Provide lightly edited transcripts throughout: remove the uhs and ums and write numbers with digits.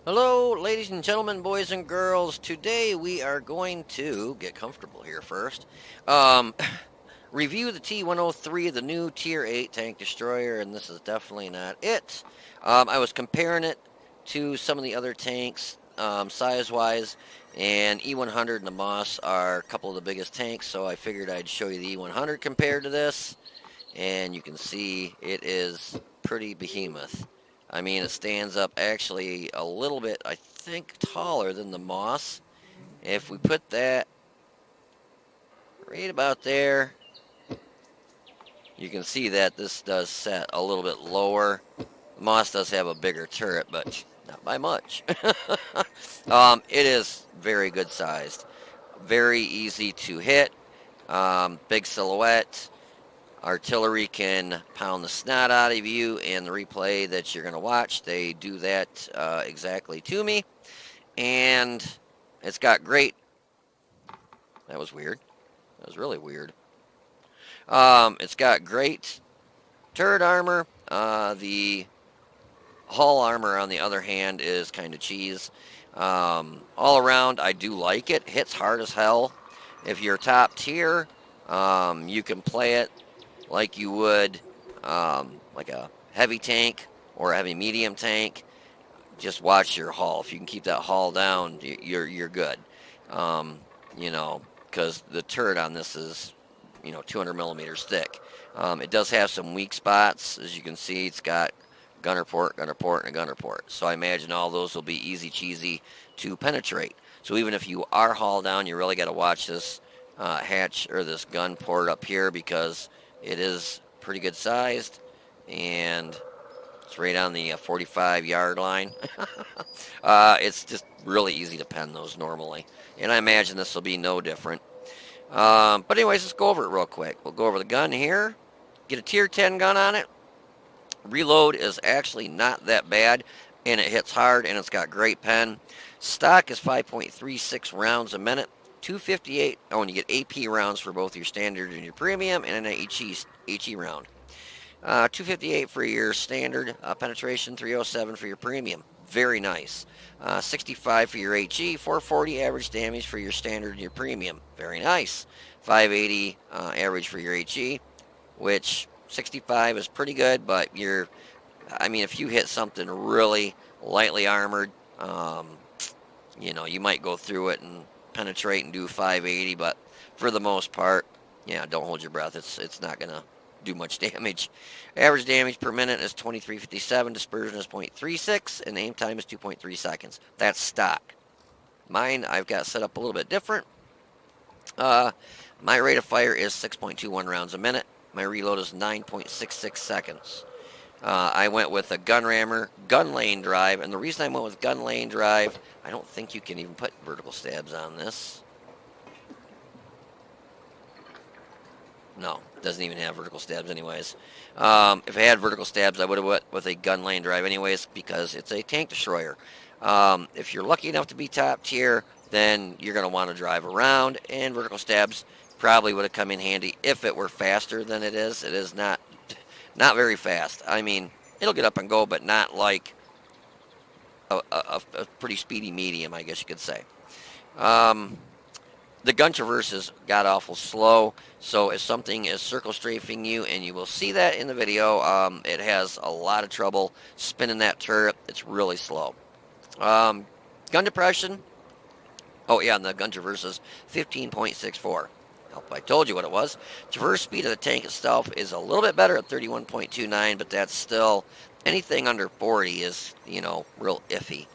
Hello, ladies and gentlemen, boys and girls. Today we are going to get comfortable here first. Um, review the T-103, the new Tier 8 tank destroyer, and this is definitely not it. I was comparing it to some of the other tanks size-wise, and E100 and the Moss are a couple of the biggest tanks, so I figured I'd show you the E100 compared to this, and you can see it is pretty behemoth. I mean, it stands up actually a little bit, I think, taller than the Moss. If we put that right about there, you can see that this does set a little bit lower. The Moss does have a bigger turret, but not by much. It is very good sized, very easy to hit, big silhouette. Artillery can pound the snot out of you, and the replay that you're going to watch, they do that exactly to me. And it's got great. That was weird. That was really weird. It's got great turret armor. The hull armor, on the other hand, is kind of cheese. All around, I do like it. Hits hard as hell. If you're top tier, you can play it like you would like a heavy tank or a heavy medium tank. Just watch your hull. If you can keep that hull down, you're good. Um, you know, because the turret on this is 200 millimeters thick. It does have some weak spots, as you can see. It's got gunner port, and a gunner port. So I imagine all those will be easy cheesy to penetrate. So even if you are hull down, you really got to watch this hatch or this gun port up here because it is pretty good sized, and it's right on the 45-yard line. It's just really easy to pen those normally, and I imagine this will be no different. But anyways, let's go over it real quick. We'll go over the gun here. Get a tier 10 gun on it. Reload is actually not that bad, and it hits hard, and it's got great pen. Stock is 5.36 rounds a minute. 258. Oh, and you get AP rounds for both your standard and your premium, and an HE round. 258 for your standard penetration, 307 for your premium. Very nice. 65 for your HE, 440 average damage for your standard and your premium. Very nice. 580 average for your HE, which 65 is pretty good, but I mean, if you hit something really lightly armored, you might go through it and penetrate and do 580, but for the most part, yeah, don't hold your breath. It's not gonna do much damage. Average damage per minute is 2357. Dispersion is 0.36, and aim time is 2.3 seconds. That's stock. Mine, I've got set up a little bit different. My rate of fire is 6.21 rounds a minute. My reload is 9.66 seconds. I went with a gun rammer, gun lane drive, and the reason I went with gun lane drive, I don't think you can even put vertical stabs on this. No, it doesn't even have vertical stabs anyways. If I had vertical stabs, I would have went with a gun lane drive anyways because it's a tank destroyer. If you're lucky enough to be top tier, then you're going to want to drive around, and vertical stabs probably would have come in handy if it were faster than it is. It is not very fast. I mean, it'll get up and go, but not like a pretty speedy medium, I guess you could say. The gun traverse is god-awful slow, so if something is circle strafing you, and you will see that in the video, it has a lot of trouble spinning that turret. It's really slow. Gun depression, oh yeah, and the gun traverse is 15.64. I told you what it was. Traverse speed of the tank itself is a little bit better at 31.29, but that's still, anything under 40 is, real iffy.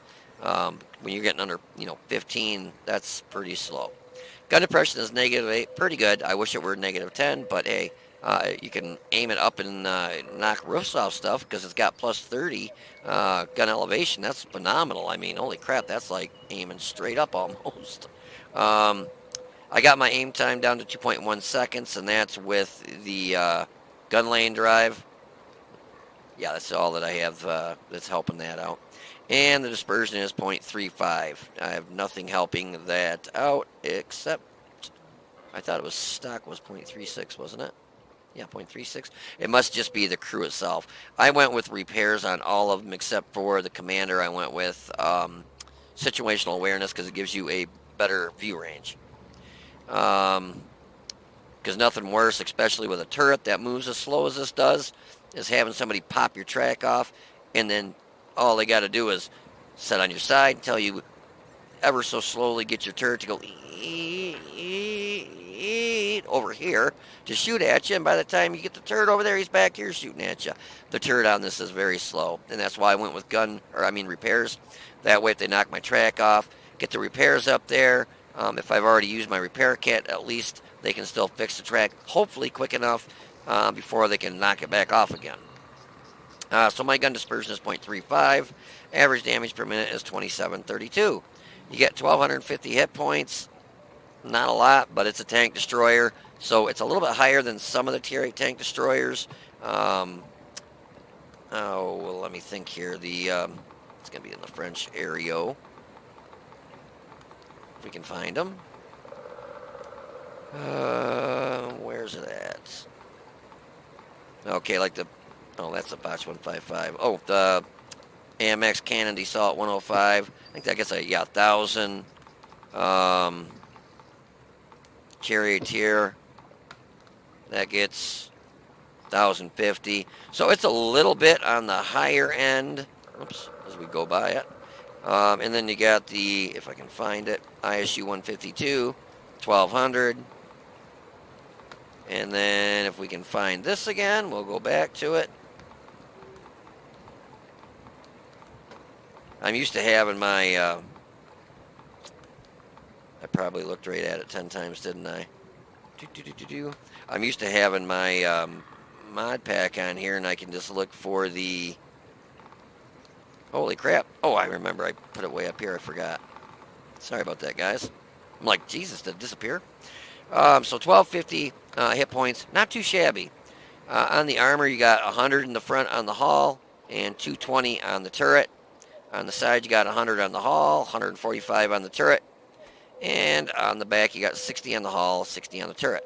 When you're getting under, 15, that's pretty slow. Gun depression is -8, pretty good. I wish it were -10, but hey, you can aim it up and knock roofs off stuff because it's got +30 gun elevation. That's phenomenal. I mean, holy crap, that's like aiming straight up almost. I got my aim time down to 2.1 seconds, and that's with the gun lane drive. Yeah, that's all that I have that's helping that out. And the dispersion is 0.35. I have nothing helping that out except I thought it was stock was 0.36, wasn't it? Yeah, 0.36. It must just be the crew itself. I went with repairs on all of them except for the commander. I went with situational awareness because it gives you a better view range. Um, because nothing worse, especially with a turret that moves as slow as this does, is having somebody pop your track off, and then all they got to do is sit on your side until you ever so slowly get your turret to go over here to shoot at you, and by the time you get the turret over there, he's back here shooting at you. The turret on this is very slow, and that's why I went with repairs. That way, if they knock my track off, get the repairs up there. If I've already used my repair kit, at least they can still fix the track, hopefully quick enough before they can knock it back off again. So my gun dispersion is 0.35. Average damage per minute is 2732. You get 1,250 hit points. Not a lot, but it's a tank destroyer, so it's a little bit higher than some of the Tier 8 tank destroyers. Well, let me think here. It's going to be in the French area. If we can find them. Where's it at? Okay, like that's a Botch 155. Oh, the AMX Cannon Assault 105. I think that gets 1,000. Charioteer, that gets 1,050. So it's a little bit on the higher end. Oops, as we go by it. And then you got the, if I can find it, ISU 152, 1,200. And then if we can find this again, we'll go back to it. I'm used to having my, I probably looked right at it 10 times, didn't I? I'm used to having my mod pack on here, and I can just look for the, holy crap. Oh, I remember. I put it way up here. I forgot. Sorry about that, guys. I'm like, Jesus, did it disappear? So 1,250 hit points. Not too shabby. On the armor, you got 100 in the front on the hull and 220 on the turret. On the side, you got 100 on the hull, 145 on the turret. And on the back, you got 60 on the hull, 60 on the turret.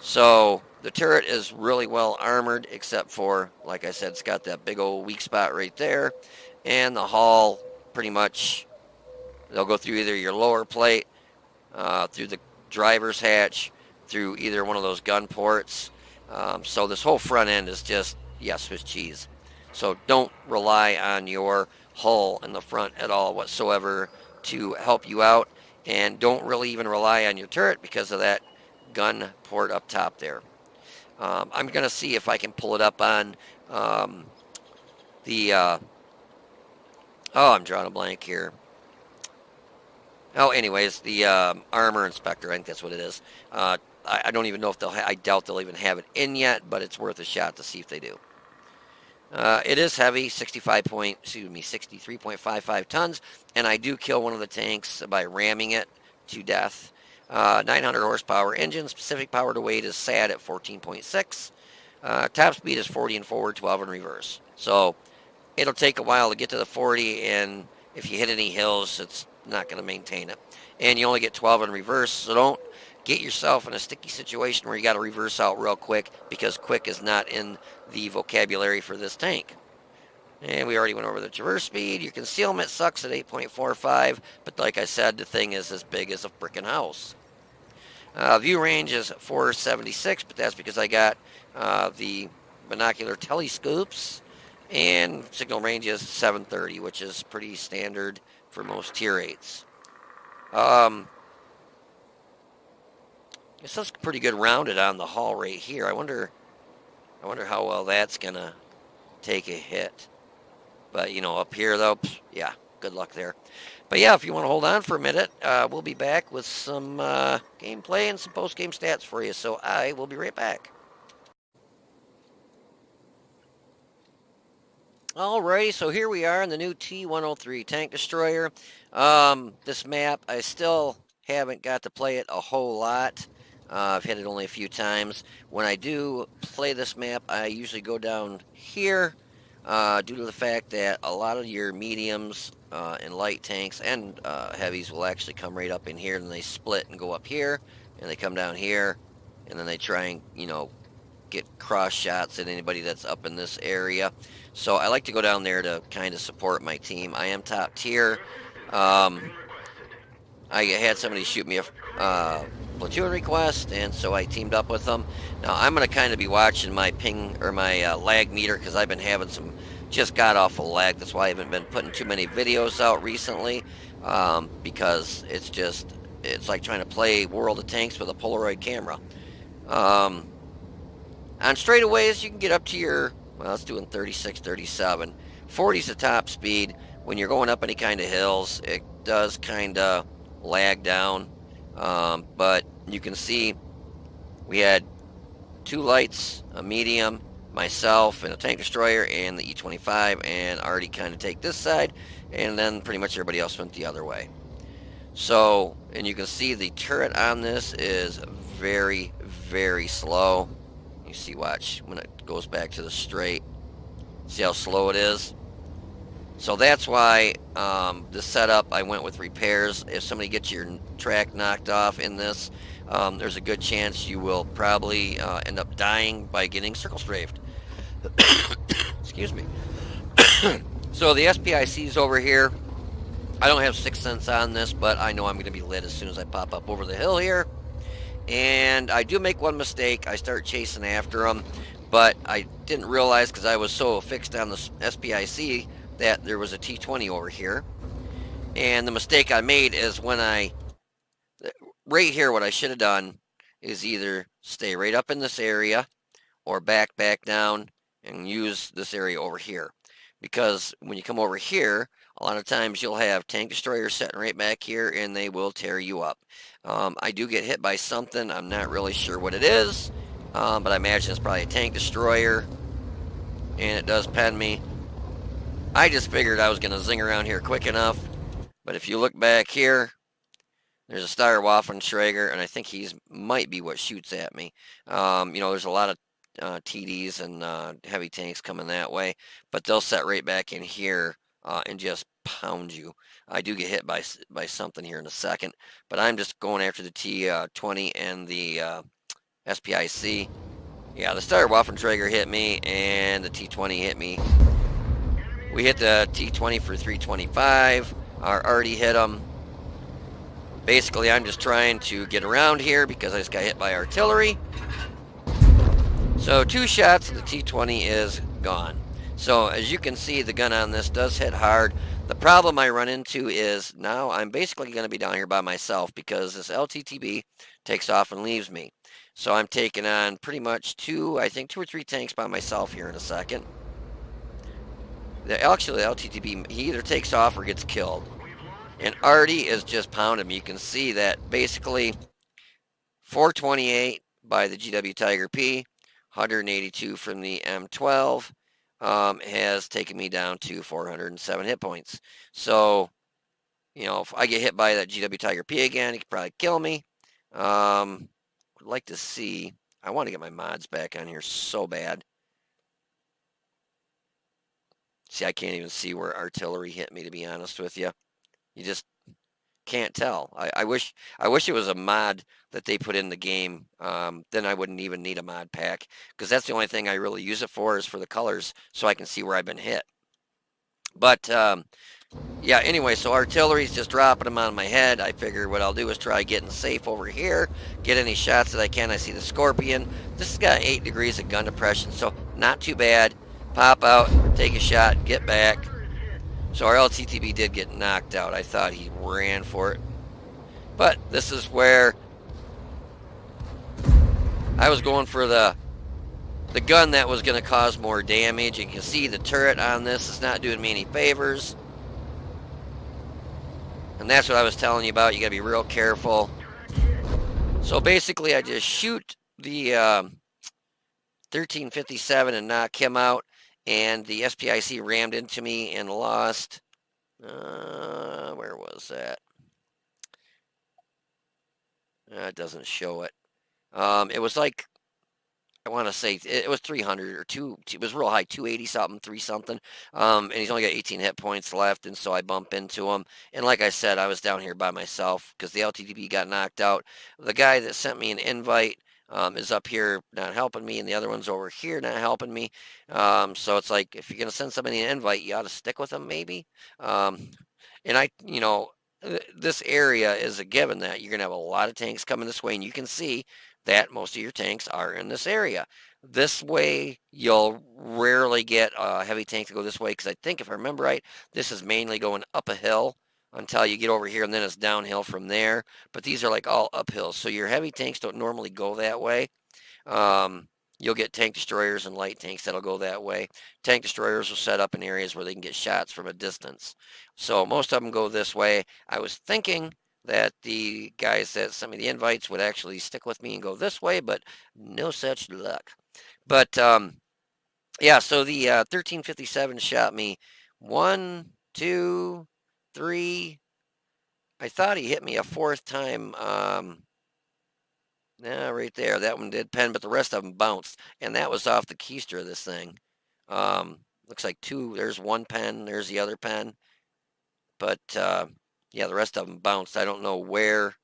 So the turret is really well armored, except for, like I said, it's got that big old weak spot right there. And the hull, pretty much, they'll go through either your lower plate, through the driver's hatch, through either one of those gun ports. So this whole front end is just, Swiss cheese. So don't rely on your hull in the front at all whatsoever to help you out. And don't really even rely on your turret because of that gun port up top there. I'm going to see if I can pull it up on I'm drawing a blank here. Oh, anyways, the armor inspector, I think that's what it is. I don't even know if I doubt they'll even have it in yet, but it's worth a shot to see if they do. It is heavy, 63.55 tons, and I do kill one of the tanks by ramming it to death. 900 horsepower engine, specific power to weight is sad at 14.6. Top speed is 40 in forward, 12 in reverse. So it'll take a while to get to the 40, and if you hit any hills, it's not going to maintain it. And you only get 12 in reverse, so don't get yourself in a sticky situation where you got to reverse out real quick, because quick is not in the vocabulary for this tank. And we already went over the traverse speed. Your concealment sucks at 8.45, but like I said, the thing is as big as a frickin' house. View range is 476, but that's because I got the binocular telescopes, and signal range is 730, which is pretty standard for most Tier 8s. This looks pretty good rounded on the hull right here. I wonder how well that's gonna take a hit. But up here though, yeah, good luck there. But yeah, if you want to hold on for a minute, we'll be back with some gameplay and some post-game stats for you. So I will be right back. Alrighty, so here we are in the new T-103 tank destroyer. This map, I still haven't got to play it a whole lot. I've hit it only a few times. When I do play this map, I usually go down here due to the fact that a lot of your mediums and light tanks and heavies will actually come right up in here, and they split and go up here, and they come down here, and then they try and, get cross shots at anybody that's up in this area. So I like to go down there to kind of support my team. I am top tier. I had somebody shoot me a platoon request, and so I teamed up with them. Now I'm going to kind of be watching my ping or my lag meter because I've been having some just god awful lag. That's why I haven't been putting too many videos out recently, because it's like trying to play World of Tanks with a Polaroid camera. On straightaways, you can get up to your, well, it's doing 36, 37. 40 is the top speed. When you're going up any kind of hills, it does kind of lag down. But you can see we had 2 lights, a medium, myself, and a tank destroyer, and the E-25, and already kind of take this side, and then pretty much everybody else went the other way. So, and you can see the turret on this is very, very slow. You see, watch, when it goes back to the straight, see how slow it is? So that's why the setup, I went with repairs. If somebody gets your track knocked off in this, there's a good chance you will probably end up dying by getting circle strafed. Excuse me. So the SPIC's over here. I don't have 6th sense on this, but I know I'm going to be lit as soon as I pop up over the hill here. And I do make one mistake. I start chasing after them, but I didn't realize because I was so fixed on the SPIC that there was a T-20 over here. And the mistake I made is when right here, what I should have done is either stay right up in this area or back down and use this area over here. Because when you come over here, a lot of times you'll have tank destroyers sitting right back here and they will tear you up. I do get hit by something. I'm not really sure what it is, but I imagine it's probably a tank destroyer, and it does pen me. I just figured I was going to zing around here quick enough, but if you look back here, there's a Steyr-Waffenschläger, and I think he's might be what shoots at me. There's a lot of TDs and heavy tanks coming that way, but they'll set right back in here and just pound you. I do get hit by something here in a second, but I'm just going after the T-20 and the SPIC. Yeah, the Steyr-Waffenschläger hit me, and the T-20 hit me. We hit the T-20 for 325. Already hit him. Basically, I'm just trying to get around here because I just got hit by artillery. So 2 shots, the T-20 is gone. So as you can see, the gun on this does hit hard. The problem I run into is now I'm basically going to be down here by myself because this LTTB takes off and leaves me. So I'm taking on pretty much 2 or 3 tanks by myself here in a second. Actually, the LTTB, he either takes off or gets killed. And Artie is just pounding me. You can see that basically 428 by the GW Tiger P, 182 from the M12, has taken me down to 407 hit points. So, if I get hit by that GW Tiger P again, he could probably kill me. Would like to see, I want to get my mods back on here so bad. See, I can't even see where artillery hit me, to be honest with you. You just can't tell. I wish it was a mod that they put in the game. Then I wouldn't even need a mod pack, because that's the only thing I really use it for, is for the colors, so I can see where I've been hit. But yeah, anyway, so artillery's just dropping them on my head. I figure what I'll do is try getting safe over here, get any shots that I can. I see the Scorpion. This has got 8 degrees of gun depression, so not too bad. Pop out, take a shot, get back. So our LTTB did get knocked out. I thought he ran for it. But this is where I was going for the gun that was going to cause more damage. You can see the turret on this is not doing me any favors. And that's what I was telling you about. You got to be real careful. So basically, I just shoot the 1357 and knock him out. And the SPIC rammed into me and lost. Where was that? It doesn't show it. It was like, I want to say it was 300 or 2. It was real high, 280 something, 3 something. And he's only got 18 hit points left, and so I bump into him. And like I said, I was down here by myself because the LTTB got knocked out. The guy that sent me an invite is up here not helping me, and the other one's over here not helping me. So it's like if you're gonna send somebody an invite, you ought to stick with them maybe. Um, and this area is a given that you're gonna have a lot of tanks coming this way, and you can see that most of your tanks are in this area. This way, you'll rarely get a heavy tank to go this way because I think if I remember right, this is mainly going up a hill until you get over here, and then it's downhill from there. But these are like all uphills, so your heavy tanks don't normally go that way. Um, you'll get tank destroyers and light tanks that'll go that way. Tank destroyers will set up in areas where they can get shots from a distance. So most of them go this way. I was thinking that the guys that sent me the invites would actually stick with me and go this way, but no such luck. But yeah, so the 1357 shot me one, two, three. I thought he hit me a fourth time. Yeah, right there. That one did pen, but the rest of them bounced, and that was off the keister of this thing. Looks like two. There's one pen. There's the other pen. But yeah, the rest of them bounced. I don't know where.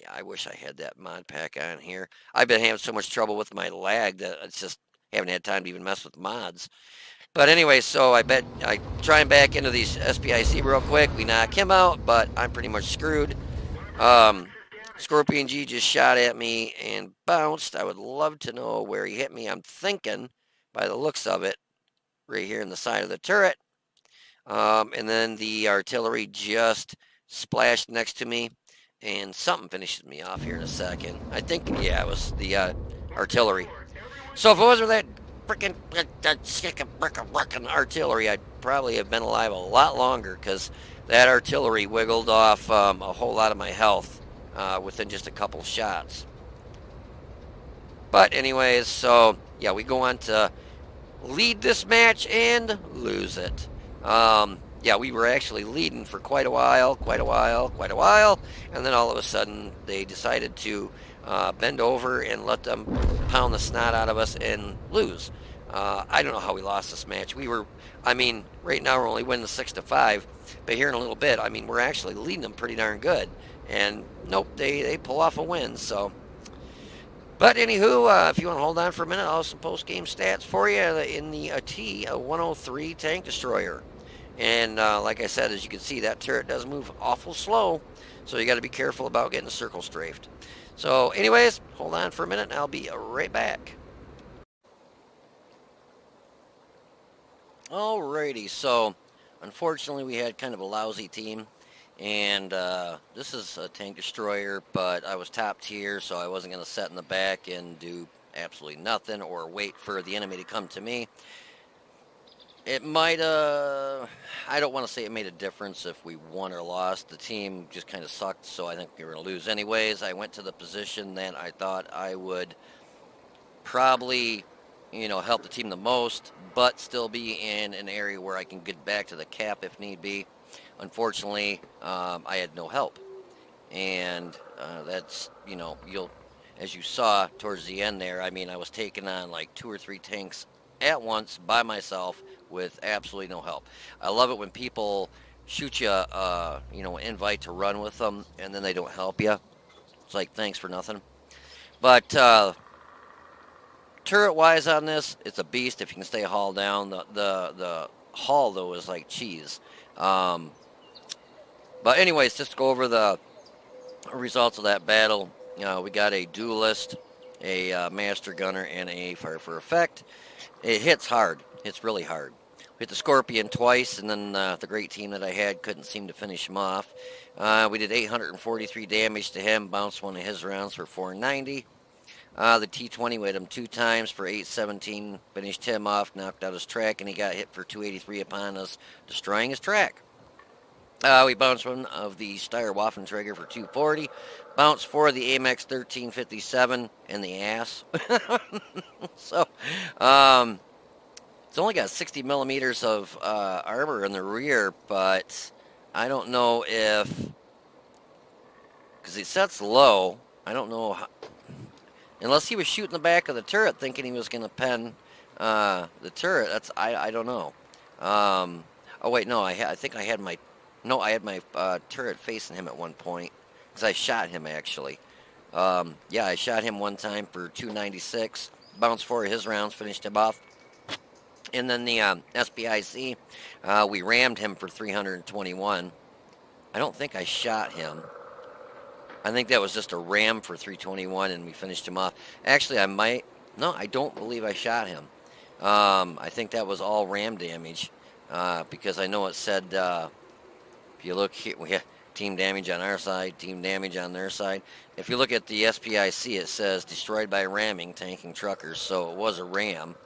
Yeah, I wish I had that mod pack on here. I've been having so much trouble with my lag that it's just haven't had time to even mess with mods. But anyway, so I bet I try and back into these SPIC real quick. We knock him out, but I'm pretty much screwed. Um, Scorpion G just shot at me and bounced. I would love to know where he hit me. I'm thinking, by the looks of it, right here in the side of the turret. And then the artillery just splashed next to me, and something finishes me off here in a second. I think, yeah, it was the artillery. So if it wasn't that freaking artillery, I'd probably have been alive a lot longer because that artillery wiggled off a whole lot of my health within just a couple shots. But anyways, so yeah, we go on to lead this match and lose it. Yeah, we were actually leading for quite a while, and then all of a sudden they decided to bend over and let them pound the snot out of us and lose. I don't know how we lost this match. I mean, right now we're only winning 6-5, but here in a little bit, I mean, we're actually leading them pretty darn good. And nope, they pull off a win, so. But anywho, if you want to hold on for a minute, I'll have some post-game stats for you in the T-103 tank destroyer. And like I said, as you can see, that turret does move awful slow, so you got to be careful about getting the circle strafed. So anyways, hold on for a minute and I'll be right back. Alrighty, so unfortunately we had kind of a lousy team, and this is a tank destroyer, but I was top tier, so I wasn't going to sit in the back and do absolutely nothing or wait for the enemy to come to me. It might, I don't want to say it made a difference if we won or lost. The team just kind of sucked, so I think we were going to lose anyways. I went to the position that I thought I would probably, help the team the most, but still be in an area where I can get back to the cap if need be. Unfortunately, I had no help. And that's, as you saw towards the end there, I mean, I was taking on like 2 or 3 tanks at once by myself with absolutely no help. I love it when people shoot you, an invite to run with them, and then they don't help you. It's like, thanks for nothing. But turret-wise on this, it's a beast if you can stay hull down. The hull, though, is like cheese. But anyways, just to go over the results of that battle. We got a duelist, a master gunner, and a fire for effect. It hits hard. It's really hard. We hit the Scorpion twice, and then the great team that I had couldn't seem to finish him off. We did 843 damage to him, bounced one of his rounds for 490. The T-20 hit him 2 times for 817, finished him off, knocked out his track, and he got hit for 283 upon us, destroying his track. We bounced one of the Steyr Waffentrigger for 240. Bounced 4 of the Amex 1357 in the ass. So, it's only got 60 millimeters of armor in the rear, but I don't know if, because it sets low, I don't know how, unless he was shooting the back of the turret thinking he was going to pen the turret. I don't know. Oh wait, no, I think I had my turret facing him at one point because I shot him actually. Yeah, I shot him one time for 296. Bounced 4 of his rounds, finished him off. And then the SPIC, we rammed him for 321. I don't think I shot him. I think that was just a ram for 321, and we finished him off. Actually, I might. No, I don't believe I shot him. I think that was all ram damage, because I know it said, if you look here, we have team damage on our side, team damage on their side. If you look at the SPIC, it says destroyed by ramming, tanking truckers, so it was a ram.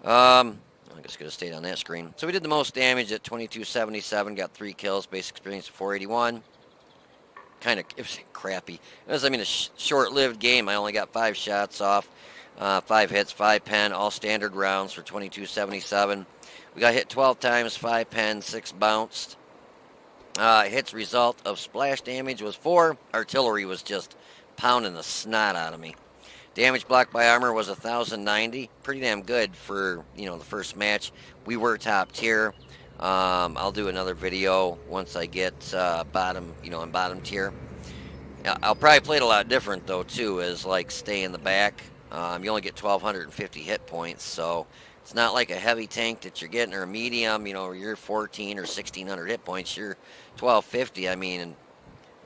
I just could have stayed on that screen. So we did the most damage at 2277, got 3 kills, base experience of 481. It was crappy. It was, I mean, a short-lived game. I only got 5 shots off, 5 hits, 5 pen, all standard rounds for 2277. We got hit 12 times, 5 pen, 6 bounced. Hits result of splash damage was 4. Artillery was just pounding the snot out of me. Damage blocked by armor was 1,090. Pretty damn good for, the first match. We were top tier. I'll do another video once I get bottom, in bottom tier. I'll probably play it a lot different, though, too, is like stay in the back. You only get 1,250 hit points, so it's not like a heavy tank that you're getting, or a medium, you're 14 or 1,600 hit points. You're 1,250. I mean,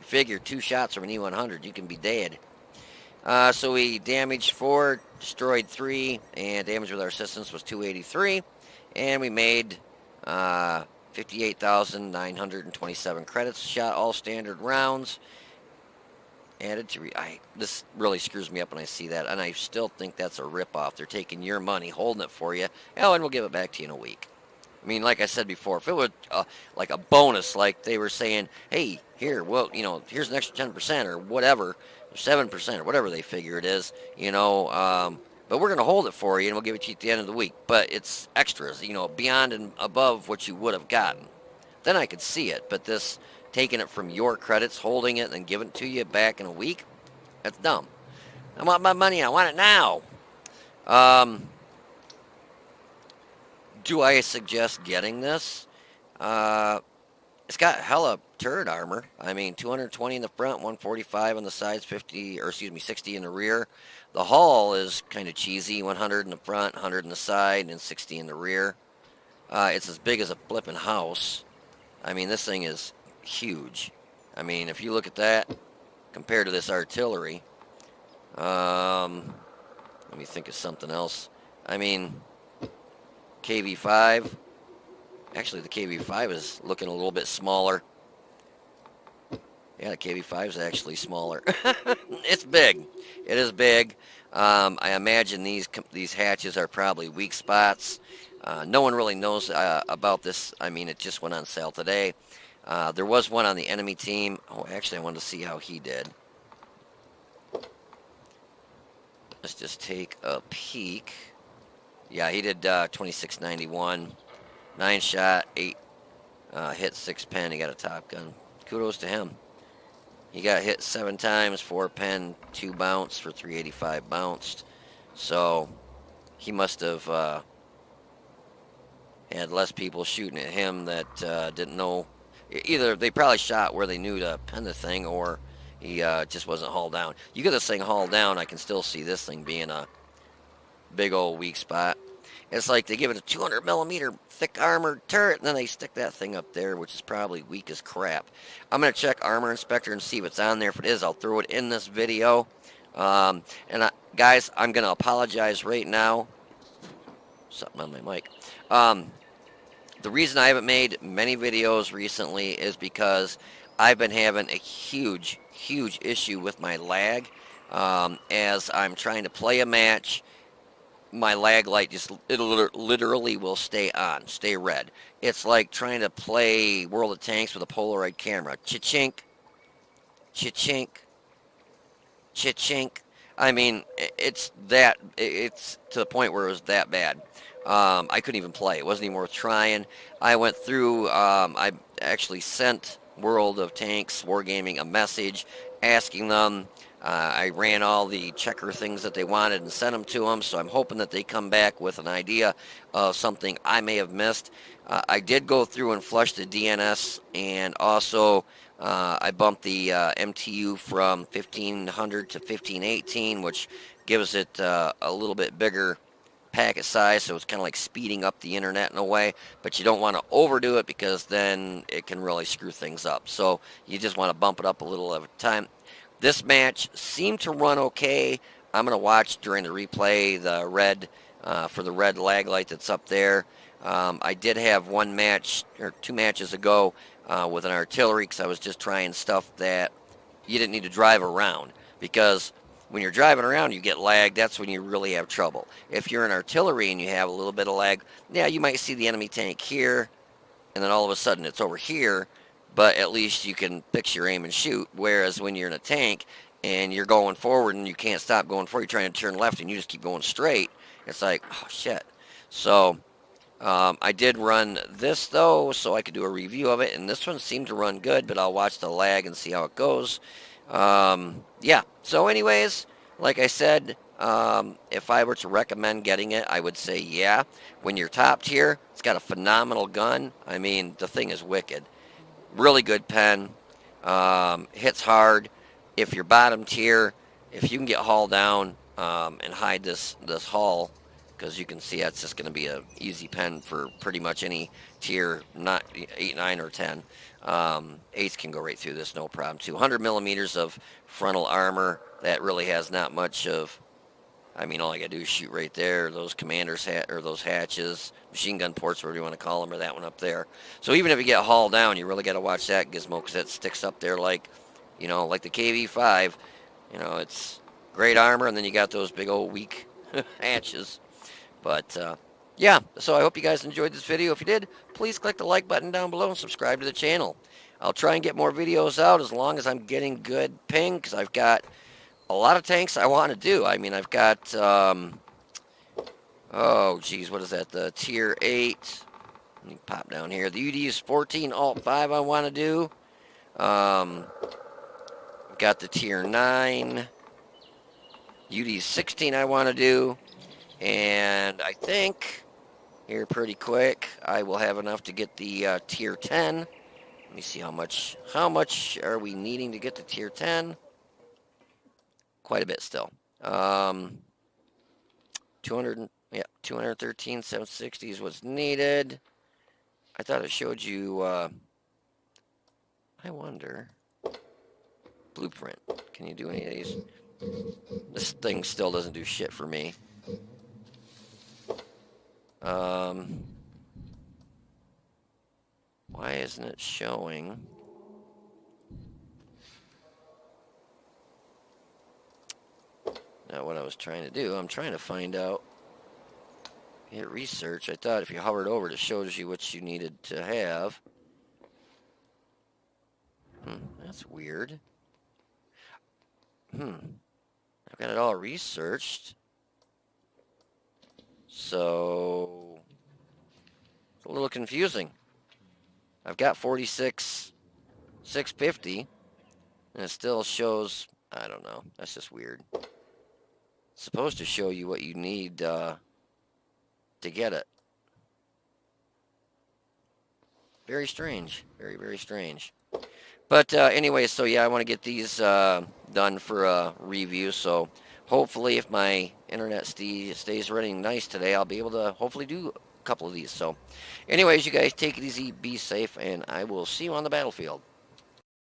figure 2 shots from an E100, you can be dead. So we damaged 4, destroyed 3, and damage with our assistance was 283, and we made 58,927 credits. Shot all standard rounds. Added to this really screws me up when I see that, and I still think that's a ripoff. They're taking your money, holding it for you, and we'll give it back to you in a week. I mean, like I said before, if it was like a bonus, like they were saying, hey, here, well, here's an extra 10% or whatever, or 7% or whatever they figure it is, but we're going to hold it for you, and we'll give it to you at the end of the week. But it's extras, beyond and above what you would have gotten. Then I could see it, but this taking it from your credits, holding it, and then giving it to you back in a week, that's dumb. I want my money. I want it now. Do I suggest getting this? It's got hella turret armor. I mean, 220 in the front, 145 on the sides, 60 in the rear. The hull is kind of cheesy, 100 in the front, 100 in the side, and 60 in the rear. It's as big as a flipping house. I mean, this thing is huge. I mean, if you look at that compared to this artillery, let me think of something else. I mean, KV-5. Actually, the KV-5 is looking a little bit smaller. Yeah, the KV-5 is actually smaller. It's big. It is big. I imagine these hatches are probably weak spots. No one really knows about this. I mean, it just went on sale today. There was one on the enemy team. Oh, actually, I wanted to see how he did. Let's just take a peek. Yeah, he did 2691. 9 shot, 8 hit, 6 pen. He got a top gun. Kudos to him. He got hit 7 times, 4 pen, 2 bounce for 385 bounced. So he must have had less people shooting at him that didn't know. Either they probably shot where they knew to pen the thing, or he just wasn't hauled down. You get this thing hauled down, I can still see this thing being a big old weak spot. It's like they give it a 200 millimeter thick armored turret, and then they stick that thing up there, which is probably weak as crap. I'm going to check Armor Inspector and see what's on there. If it is, I'll throw it in this video. Guys, I'm going to apologize right now. Something on my mic. The reason I haven't made many videos recently is because I've been having a huge issue with my lag. As I'm trying to play a match, my lag light it literally will stay on, stay red. It's like trying to play World of Tanks with a Polaroid camera. Cha-chink, cha-chink, cha-chink. I mean, it's to the point where it was that bad. I couldn't even play. It wasn't even worth trying. I went through, I actually sent World of Tanks Wargaming a message asking them. I ran all the checker things that they wanted and sent them to them, so I'm hoping that they come back with an idea of something I may have missed. I did go through and flush the DNS and also I bumped the MTU from 1500 to 1518, which gives it a little bit bigger packet size, so it's kind of like speeding up the internet in a way, but you don't want to overdo it because then it can really screw things up. So you just want to bump it up a little at a time. This match seemed to run okay. I'm going to watch during the replay the red for the red lag light that's up there. I did have one match or two matches ago with an artillery because I was just trying stuff that you didn't need to drive around, because when you're driving around you get lag. That's when you really have trouble. If you're in artillery and you have a little bit of lag, yeah, you might see the enemy tank here and then all of a sudden it's over here, but at least you can fix your aim and shoot. Whereas when you're in a tank and you're going forward and you can't stop going forward, you're trying to turn left and you just keep going straight, it's like, oh shit. So I did run this though, so I could do a review of it, and this one seemed to run good, but I'll watch the lag and see how it goes. Yeah, so anyways, like I said, if I were to recommend getting it, I would say yeah. When you're top tier, it's got a phenomenal gun. I mean, the thing is wicked. Really good pen. Hits hard. If you're bottom tier, if you can get hull down and hide this hull, because you can see that's just going to be an easy pen for pretty much any tier, not 8, 9, or 10. 8s can go right through this, no problem. 200 millimeters of frontal armor. That really has not much of. I mean, all I got to do is shoot right there. Those commanders or those hatches, machine gun ports, whatever you want to call them, or that one up there. So even if you get hauled down, you really got to watch that gizmo because that sticks up there like, like the KV-5. It's great armor, and then you got those big old weak hatches. But, yeah, so I hope you guys enjoyed this video. If you did, please click the like button down below and subscribe to the channel. I'll try and get more videos out as long as I'm getting good ping, because I've got a lot of tanks I want to do. I mean, I've got, oh, geez, what is that? The Tier 8. Let me pop down here. The UD's 14 Alt 5 I want to do. I've got the Tier 9. UD's 16 I want to do. And I think here pretty quick I will have enough to get the Tier 10. Let me see how much are we needing to get to Tier 10. Quite a bit still. 213 760 is what's needed. I thought it showed you, I wonder, blueprint. Can you do any of these? This thing still doesn't do shit for me. Why isn't it showing? Not what I was trying to do. I'm trying to find out. Hit research. I thought if you hovered over, it shows you what you needed to have. That's weird. I've got it all researched. So, it's a little confusing. I've got 46 650, and it still shows, I don't know, that's just weird. It's supposed to show you what you need to get it. Very strange. Very, very strange. But anyway, so yeah, I want to get these done for a review. So hopefully if my internet stays running nice today, I'll be able to hopefully do a couple of these. So anyways, you guys take it easy, be safe, and I will see you on the battlefield.